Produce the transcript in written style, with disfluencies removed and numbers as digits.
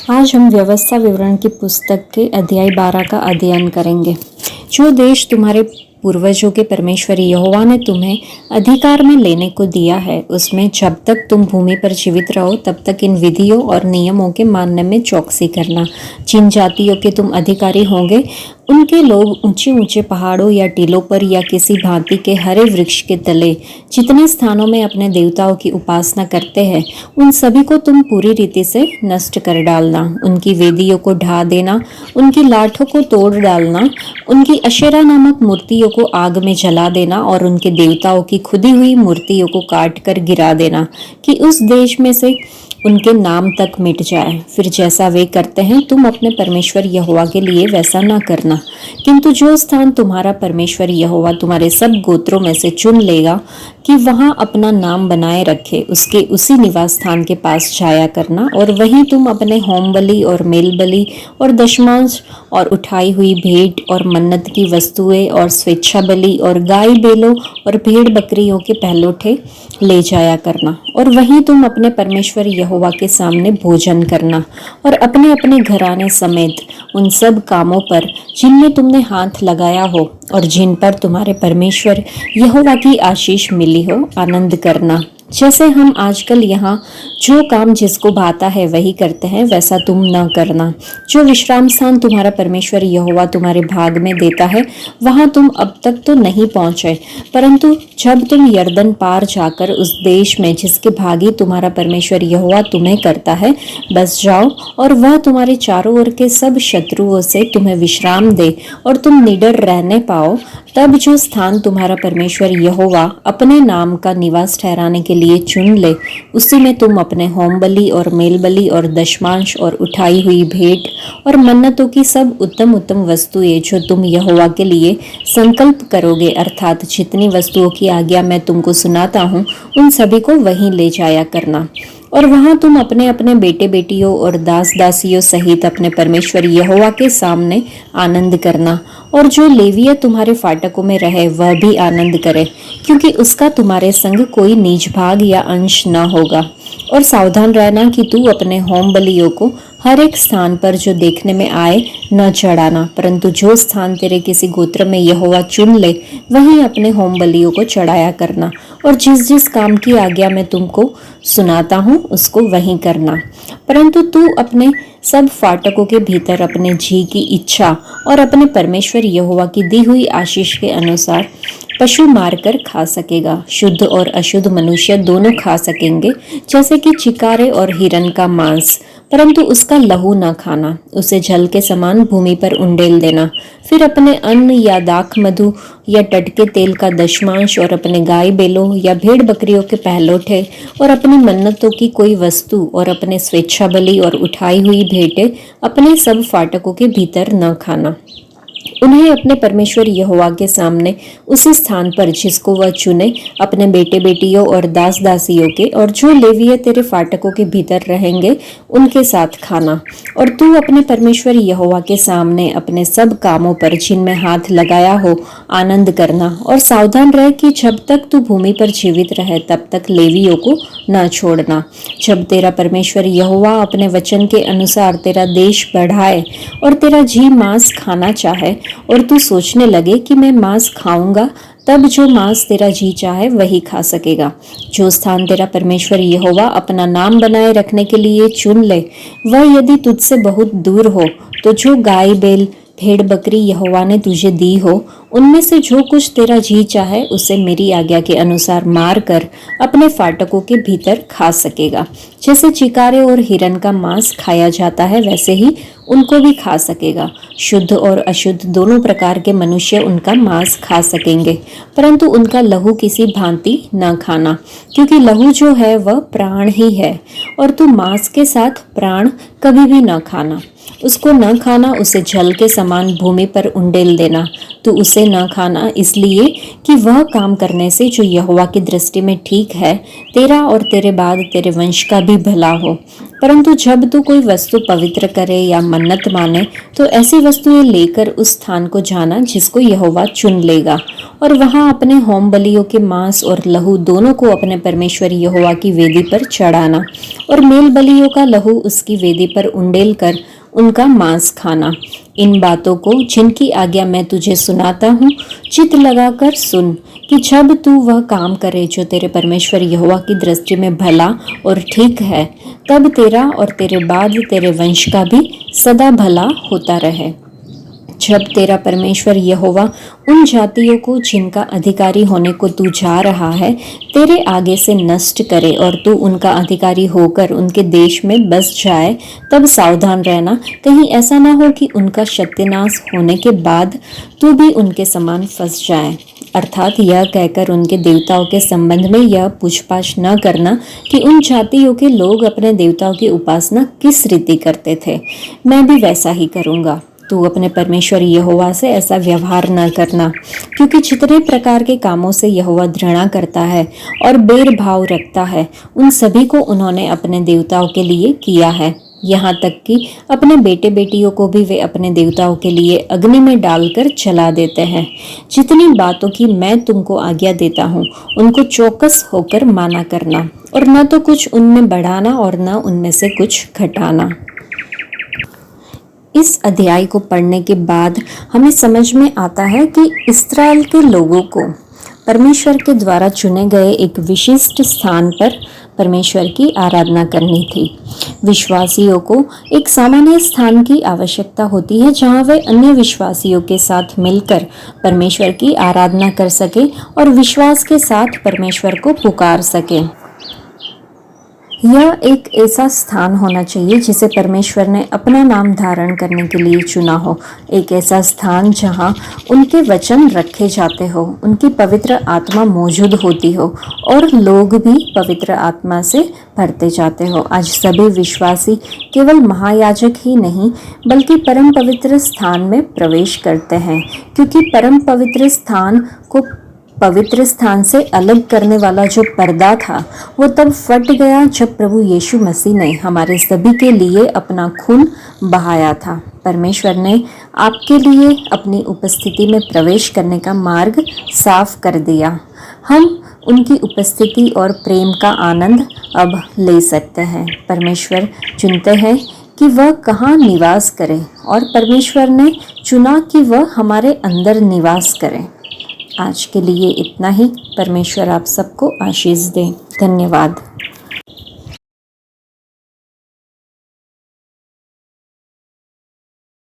आज हम व्यवस्था विवरण की पुस्तक के अध्याय 12 का अध्ययन करेंगे। जो देश तुम्हारे पूर्वजों के परमेश्वर यहोवा ने तुम्हें अधिकार में लेने को दिया है, उसमें जब तक तुम भूमि पर जीवित रहो तब तक इन विधियों और नियमों के मानने में चौकसी करना। जिन जातियों के तुम अधिकारी होंगे, उनके लोग ऊंचे ऊंचे पहाड़ों या टीलों पर या किसी भांति के हरे वृक्ष के तले जितने स्थानों में अपने देवताओं की उपासना करते हैं, उन सभी को तुम पूरी रीति से नष्ट कर डालना। उनकी वेदियों को ढा देना, उनकी लाठों को तोड़ डालना, उनकी अशेरा नामक मूर्तियों को आग में जला देना और उनके देवताओं की खुदी हुई मूर्तियों को काट कर गिरा देना कि उस देश में से उनके नाम तक मिट जाए। फिर जैसा वे करते हैं, तुम अपने परमेश्वर यहोवा के लिए वैसा न करना, किंतु जो स्थान तुम्हारा परमेश्वर यहोवा तुम्हारे सब गोत्रों में से चुन लेगा कि वहां अपना नाम बनाए रखे, उसके उसी निवास स्थान के पास जाया करना और वहीं तुम अपने होम बलि और मेल बलि और दशमांश और उठाई हुई भेंट और मन्नत की वस्तुएं और स्वेच्छा बलि और गाय बेलों और भेड़ बकरियों के पहलौठे ले जाया करना और वहीं तुम अपने परमेश्वर यहोवा के सामने भोजन करना और अपने अपने घराने समेत उन सब कामों पर जिनमें तुमने हाथ लगाया हो और जिन पर तुम्हारे परमेश्वर यहोवा की आशीष मिली हो, आनंद करना। जैसे हम आजकल यहाँ जो काम जिसको भाता है वही करते हैं, वैसा तुम न करना। जो विश्राम स्थान तुम्हारा परमेश्वर यहोवा तुम्हारे भाग में देता है, वहां तुम अब तक तो नहीं पहुंचे, परंतु जब तुम यरदन पार जाकर उस देश में जिसके भागी तुम्हारा परमेश्वर यहोवा तुम्हें करता है बस जाओ और वह तुम्हारे चारों ओर के सब शत्रुओं से तुम्हें विश्राम दे और तुम निडर रहने पाओ, तब जो स्थान तुम्हारा परमेश्वर यहोवा अपने नाम का निवास ठहराने के लिए चुन ले, उसी में तुम अपने होम बलि और मेल बलि और दशमांश और उठाई हुई भेंट और मन्नतों की सब उत्तम उत्तम वस्तुएं जो तुम यहोवा के लिए संकल्प करोगे, अर्थात जितनी वस्तुओं की आज्ञा मैं तुमको सुनाता हूँ, उन सभी को वहीं ले जाया करना। और वहां तुम अपने अपने बेटे बेटियों और दास दासियों सहित अपने परमेश्वर यहोवा के सामने आनंद करना। और जो लेवीय तुम्हारे फाटकों में रहे वह भी आनंद करे, क्योंकि उसका तुम्हारे संग कोई नीच भाग या अंश न होगा। और सावधान रहना कि तू अपने होम बलियों को हर एक स्थान पर जो देखने में आए न चढ़ाना, परंतु जो स्थान तेरे किसी गोत्र में यहोवा चुन ले वहीं अपने होम बलियों को चढ़ाया करना। और जिस जिस काम की आज्ञा मैं तुमको सुनाता हूँ उसको वहीं करना। परंतु तू अपने सब फाटकों के भीतर अपने जी की इच्छा और अपने परमेश्वर यहोवा की दी हुई आशीष के अनुसार पशु मारकर खा सकेगा। शुद्ध और अशुद्ध मनुष्य दोनों खा सकेंगे, जैसे कि चिकारे और हिरन का मांस, परंतु उसका लहू न खाना। उसे जल के समान भूमि पर उंडेल देना। फिर अपने अन्न या दाख मधु या टटके तेल का दशमांश और अपने गाय बेलों या भेड़ बकरियों के पहलौठे और अपनी मन्नतों की कोई वस्तु और अपने स्वेच्छा बलि और उठाई हुई भेंटें अपने सब फाटकों के भीतर न खाना। उन्हें अपने परमेश्वर यहोवा के सामने उसी स्थान पर जिसको वह चुने अपने बेटे बेटियों और दास दासियों के और जो लेवीय तेरे फाटकों के भीतर रहेंगे उनके साथ खाना। और तू अपने परमेश्वर यहोवा के सामने अपने सब कामों पर जिनमें हाथ लगाया हो आनंद करना। और सावधान रह कि जब तक तू भूमि पर जीवित रहे तब तक लेवियों को न छोड़ना। जब तेरा परमेश्वर यहोवा अपने वचन के अनुसार तेरा देश बढ़ाए और तेरा जी मांस खाना चाहे और तू सोचने लगे कि मैं मांस खाऊंगा, तब जो मांस तेरा जी चाहे वही खा सकेगा। जो स्थान तेरा परमेश्वर यहोवा अपना नाम बनाए रखने के लिए चुन ले, वह यदि तुझसे बहुत दूर हो, तो जो गाय बैल भेड़ बकरी यहोवा ने तुझे दी हो, उनमें से जो कुछ तेरा जी चाहे उसे मेरी आज्ञा के अनुसार मार कर अपने फाटकों के भीतर खा सकेगा। जैसे चिकारे और हिरन का मांस खाया जाता है, वैसे ही उनको भी खा सकेगा। शुद्ध और अशुद्ध दोनों प्रकार के मनुष्य उनका मांस खा सकेंगे, परंतु उनका लहू किसी भांति न खाना, क्योंकि लहू जो है वह प्राण ही है। और तू मांस के साथ प्राण कभी भी न खाना। उसको न खाना, उसे जल के समान भूमि पर उंडेल देना। तू उसे न खाना, इसलिए कि वह काम करने से जो यहोवा की दृष्टि में ठीक है, तेरा और तेरे बाद तेरे वंश का भी भला हो। परंतु जब तू कोई वस्तु पवित्र करे या मन्नत माने, तो ऐसी वस्तुएं लेकर उस स्थान को जाना जिसको यहोवा चुन लेगा, और वहां अपने होम बलियों के मांस और लहू दोनों को अपने परमेश्वर यहोवा की वेदी पर चढ़ाना, और मेल बलियों का लहू उसकी वेदी पर उंडेल कर उनका मांस खाना। इन बातों को जिनकी आज्ञा मैं तुझे सुनाता हूँ, चित्त लगाकर सुन, कि जब तू वह काम करे जो तेरे परमेश्वर यहोवा की दृष्टि में भला और ठीक है, तब तेरा और तेरे बाद तेरे वंश का भी सदा भला होता रहे। जब तेरा परमेश्वर यहोवा उन जातियों को जिनका अधिकारी होने को तू जा रहा है, तेरे आगे से नष्ट करे और तू उनका अधिकारी होकर उनके देश में बस जाए, तब सावधान रहना, कहीं ऐसा ना हो कि उनका सत्यानाश होने के बाद तू भी उनके समान फंस जाए। अर्थात यह कहकर उनके देवताओं के संबंध में यह पूछताछ न करना कि उन जातियों के लोग अपने देवताओं की उपासना किस रीति करते थे, मैं भी वैसा ही करूँगा। तू अपने परमेश्वर यहोवा से ऐसा व्यवहार न करना, क्योंकि जितने प्रकार के कामों से यहोवा घृणा करता है और भेदभाव रखता है, उन सभी को उन्होंने अपने देवताओं के लिए किया है। यहाँ तक कि अपने बेटे बेटियों को भी वे अपने देवताओं के लिए अग्नि में डालकर जला देते हैं। जितनी बातों की मैं तुमको आज्ञा देता हूँ, उनको चौकस होकर माना करना, और न तो कुछ उनमें बढ़ाना और न उनमें से कुछ घटाना। इस अध्याय को पढ़ने के बाद हमें समझ में आता है कि इस्राएल के लोगों को परमेश्वर के द्वारा चुने गए एक विशिष्ट स्थान पर परमेश्वर की आराधना करनी थी। विश्वासियों को एक सामान्य स्थान की आवश्यकता होती है जहां वे अन्य विश्वासियों के साथ मिलकर परमेश्वर की आराधना कर सके और विश्वास के साथ परमेश्वर को पुकार सके। यह एक ऐसा स्थान होना चाहिए जिसे परमेश्वर ने अपना नाम धारण करने के लिए चुना हो, एक ऐसा स्थान जहां उनके वचन रखे जाते हो, उनकी पवित्र आत्मा मौजूद होती हो और लोग भी पवित्र आत्मा से भरते जाते हो। आज सभी विश्वासी केवल महायाजक ही नहीं बल्कि परम पवित्र स्थान में प्रवेश करते हैं, क्योंकि परम पवित्र स्थान को पवित्र स्थान से अलग करने वाला जो पर्दा था वो तब फट गया जब प्रभु यीशु मसीह ने हमारे सभी के लिए अपना खून बहाया था। परमेश्वर ने आपके लिए अपनी उपस्थिति में प्रवेश करने का मार्ग साफ कर दिया। हम उनकी उपस्थिति और प्रेम का आनंद अब ले सकते हैं। परमेश्वर चुनते हैं कि वह कहाँ निवास करे, और परमेश्वर ने चुना कि वह हमारे अंदर निवास करे। आज के लिए इतना ही। परमेश्वर आप सबको आशीष दे। धन्यवाद।